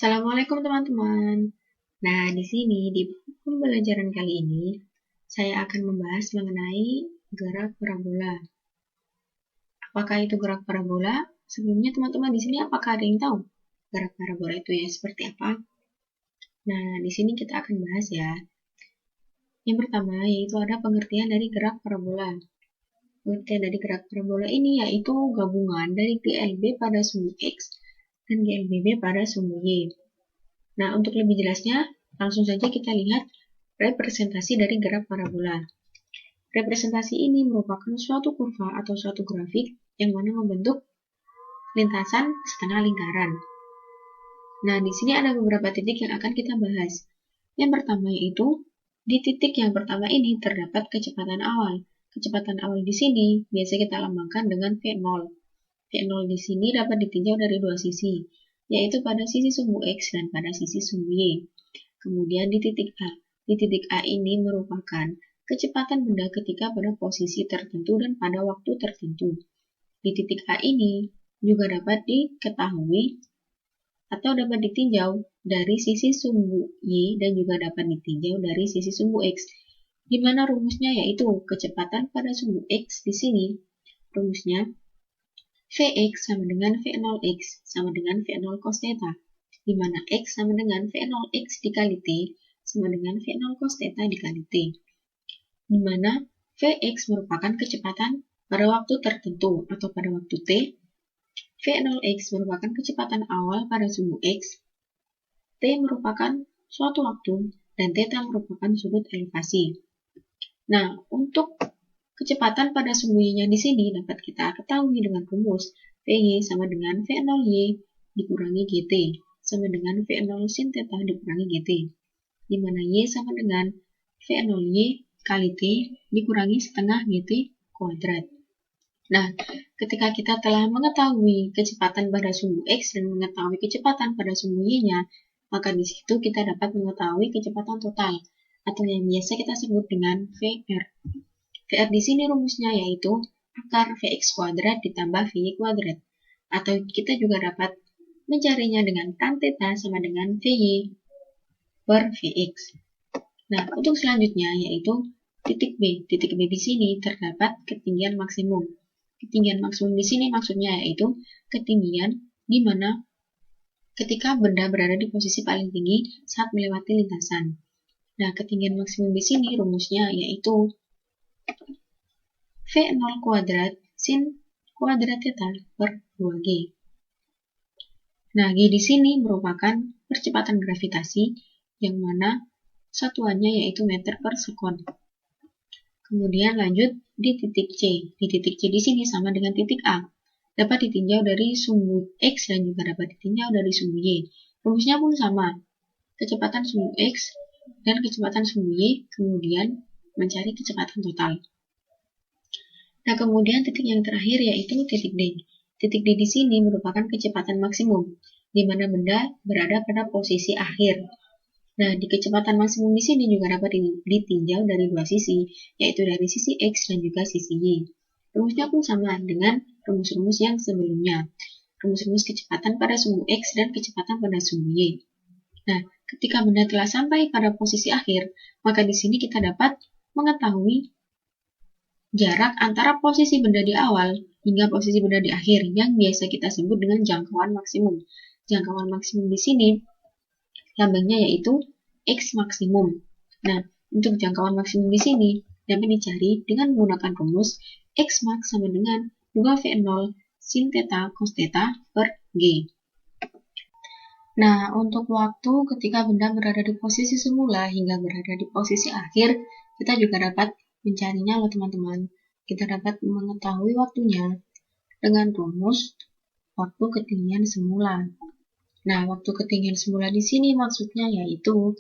Assalamualaikum teman-teman. Nah, di sini di pembelajaran kali ini saya akan membahas mengenai gerak parabola. Apakah itu gerak parabola? Sebelumnya teman-teman di sini apakah ada yang tahu gerak parabola itu ya seperti apa? Nah, di sini kita akan bahas ya. Yang pertama yaitu ada pengertian dari gerak parabola. Pengertian dari gerak parabola ini yaitu gabungan dari GLB pada sumbu X dan GLBB pada sumbu Y. Nah, untuk lebih jelasnya, langsung saja kita lihat representasi dari gerak parabola. Representasi ini merupakan suatu kurva atau suatu grafik yang mana membentuk lintasan setengah lingkaran. Nah, di sini ada beberapa titik yang akan kita bahas. Yang pertama yaitu, di titik yang pertama ini terdapat kecepatan awal. Kecepatan awal di sini biasa kita lambangkan dengan V0. V0 di sini dapat ditinjau dari dua sisi, yaitu pada sisi sumbu X dan pada sisi sumbu Y. Kemudian di titik A. Di titik A ini merupakan kecepatan benda ketika pada posisi tertentu dan pada waktu tertentu. Di titik A ini juga dapat diketahui atau dapat ditinjau dari sisi sumbu Y dan juga dapat ditinjau dari sisi sumbu X. Di mana rumusnya yaitu kecepatan pada sumbu X di sini. Rumusnya Vx sama dengan V0x sama dengan V0 cos theta, di mana X sama dengan V0x dikali T sama dengan V0 cos theta dikali T, di mana Vx merupakan kecepatan pada waktu tertentu atau pada waktu T, V0x merupakan kecepatan awal pada sumbu X, T merupakan suatu waktu, dan theta merupakan sudut elevasi. Nah, untuk kecepatan pada sumbu Y-nya di sini dapat kita ketahui dengan rumus Vy sama dengan V0Y dikurangi GT sama dengan V0 sin theta dikurangi GT, di mana Y sama dengan V0Y kali T dikurangi setengah GT kuadrat. Nah, ketika kita telah mengetahui kecepatan pada sumbu X dan mengetahui kecepatan pada sumbu Y-nya, maka di situ kita dapat mengetahui kecepatan total atau yang biasa kita sebut dengan VR. VR di sini rumusnya yaitu akar Vx kuadrat ditambah Vy kuadrat. Atau kita juga dapat mencarinya dengan tan theta sama dengan Vy per Vx. Nah, untuk selanjutnya yaitu titik B. Titik B di sini terdapat ketinggian maksimum. Ketinggian maksimum di sini maksudnya yaitu ketinggian di mana ketika benda berada di posisi paling tinggi saat melewati lintasan. Nah, ketinggian maksimum di sini rumusnya yaitu V0 kuadrat sin kuadrat theta per 2G. Nah, G di sini merupakan percepatan gravitasi yang mana satuannya yaitu meter per sekon. Kemudian lanjut di titik C. Di titik C di sini sama dengan titik A. Dapat ditinjau dari sumbu X dan juga dapat ditinjau dari sumbu Y. Rumusnya pun sama. Kecepatan sumbu X dan kecepatan sumbu Y, kemudian mencari kecepatan total. Nah, kemudian titik yang terakhir yaitu titik D. Titik D di sini merupakan kecepatan maksimum, di mana benda berada pada posisi akhir. Nah, di kecepatan maksimum di sini juga dapat ditinjau dari dua sisi, yaitu dari sisi X dan juga sisi Y. Rumusnya pun sama dengan rumus-rumus yang sebelumnya. Rumus-rumus kecepatan pada sumbu X dan kecepatan pada sumbu Y. Nah, ketika benda telah sampai pada posisi akhir, maka di sini kita dapat mengetahui jarak antara posisi benda di awal hingga posisi benda di akhir yang biasa kita sebut dengan jangkauan maksimum. Jangkauan maksimum di sini lambangnya yaitu X maksimum. Nah, untuk jangkauan maksimum di sini dapat dicari dengan menggunakan rumus X max sama dengan 2V0 sin theta cos theta per G. Nah, untuk waktu ketika benda berada di posisi semula hingga berada di posisi akhir, kita juga dapat mencarinya loh teman-teman. Kita dapat mengetahui waktunya dengan rumus waktu ketinggian semula. Nah, waktu ketinggian semula di sini maksudnya yaitu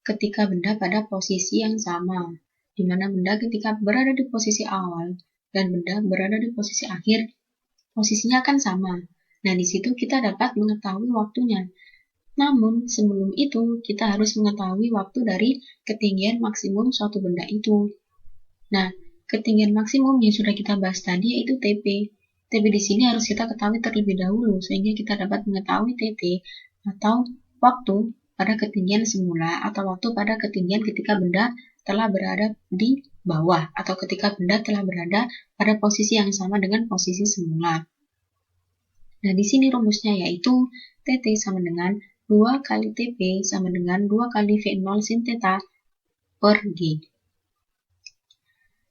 ketika benda pada posisi yang sama, di mana benda ketika berada di posisi awal dan benda berada di posisi akhir, posisinya akan sama. Nah, di situ kita dapat mengetahui waktunya. Namun, sebelum itu, kita harus mengetahui waktu dari ketinggian maksimum suatu benda itu. Nah, ketinggian maksimum yang sudah kita bahas tadi yaitu TP. TP di sini harus kita ketahui terlebih dahulu, sehingga kita dapat mengetahui TT atau waktu pada ketinggian semula atau waktu pada ketinggian ketika benda telah berada di bawah atau ketika benda telah berada pada posisi yang sama dengan posisi semula. Nah, di sini rumusnya yaitu TT sama dengan 2 kali TP sama dengan 2 kali V0 sin theta per G.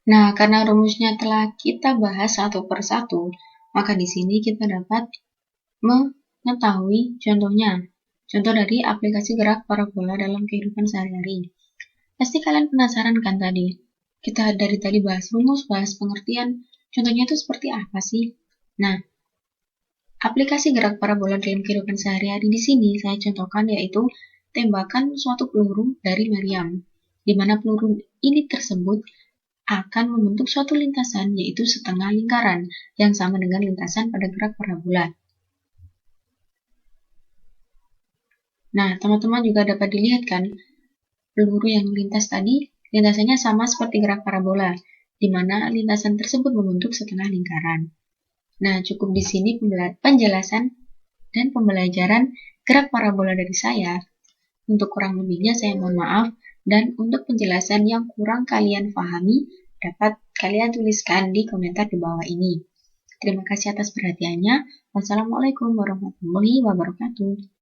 Nah, karena rumusnya telah kita bahas satu per satu, maka di sini kita dapat mengetahui contohnya. Contoh dari aplikasi gerak parabola dalam kehidupan sehari-hari. Pasti kalian penasaran kan tadi? Kita dari tadi bahas rumus, bahas pengertian. Contohnya itu seperti apa sih? Nah, aplikasi gerak parabola dalam kehidupan sehari-hari di sini saya contohkan yaitu tembakan suatu peluru dari meriam, di mana peluru ini tersebut akan membentuk suatu lintasan yaitu setengah lingkaran yang sama dengan lintasan pada gerak parabola. Nah, teman-teman juga dapat dilihat kan, peluru yang melintas tadi, lintasannya sama seperti gerak parabola, di mana lintasan tersebut membentuk setengah lingkaran. Nah, cukup di sini penjelasan dan pembelajaran gerak parabola dari saya. Untuk kurang lebihnya saya mohon maaf, dan untuk penjelasan yang kurang kalian pahami, dapat kalian tuliskan di komentar di bawah ini. Terima kasih atas perhatiannya. Wassalamualaikum warahmatullahi wabarakatuh.